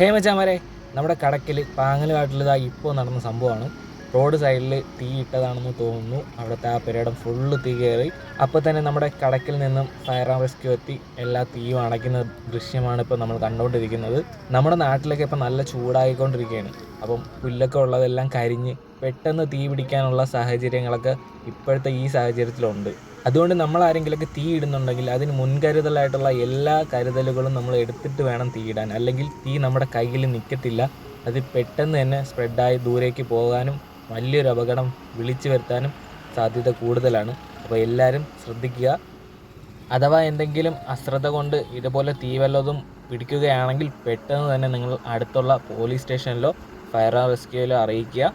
ഹേ മച്ചാമാരെ, നമ്മുടെ കടക്കിൽ പാങ്ങലുകാട്ടിലിതാ ഇപ്പോൾ നടന്ന സംഭവമാണ്. റോഡ് സൈഡിൽ തീ ഇട്ടതാണെന്ന് തോന്നുന്നു. അവിടുത്തെ ആ പെരേടം ഫുള്ള് തീ കയറി. അപ്പോൾ തന്നെ നമ്മുടെ കടക്കിൽ നിന്നും ഫയർ ആൻഡ് റെസ്ക്യൂ എത്തി എല്ലാ തീയും അണയ്ക്കുന്ന ദൃശ്യമാണ് ഇപ്പോൾ നമ്മൾ കണ്ടുകൊണ്ടിരിക്കുന്നത്. നമ്മുടെ നാട്ടിലൊക്കെ ഇപ്പോൾ നല്ല ചൂടായിക്കൊണ്ടിരിക്കുകയാണ്. അപ്പം പുല്ലൊക്കെ ഉള്ളതെല്ലാം കരിഞ്ഞ് പെട്ടെന്ന് തീ പിടിക്കാനുള്ള സാഹചര്യങ്ങളൊക്കെ ഇപ്പോഴത്തെ ഈ സാഹചര്യത്തിലുണ്ട്. അതുകൊണ്ട് നമ്മൾ ആരെങ്കിലുമൊക്കെ തീ ഇടുന്നുണ്ടെങ്കിൽ അതിന് മുൻകരുതലായിട്ടുള്ള എല്ലാ കരുതലുകളും നമ്മൾ എടുത്തിട്ട് വേണം തീ ഇടാൻ. അല്ലെങ്കിൽ തീ നമ്മുടെ കയ്യിൽ നിൽക്കത്തില്ല. അത് പെട്ടെന്ന് തന്നെ സ്പ്രെഡായി ദൂരേക്ക് പോകാനും വലിയൊരു അപകടം വിളിച്ചു വരുത്താനും സാധ്യത കൂടുതലാണ്. അപ്പോൾ എല്ലാവരും ശ്രദ്ധിക്കുക. അഥവാ എന്തെങ്കിലും അശ്രദ്ധ കൊണ്ട് ഇതുപോലെ തീ വല്ലതും പിടിക്കുകയാണെങ്കിൽ പെട്ടെന്ന് തന്നെ നിങ്ങൾ അടുത്തുള്ള പോലീസ് സ്റ്റേഷനിലോ ഫയർ ആൻഡ് റെസ്ക്യൂയിലോ അറിയിക്കുക.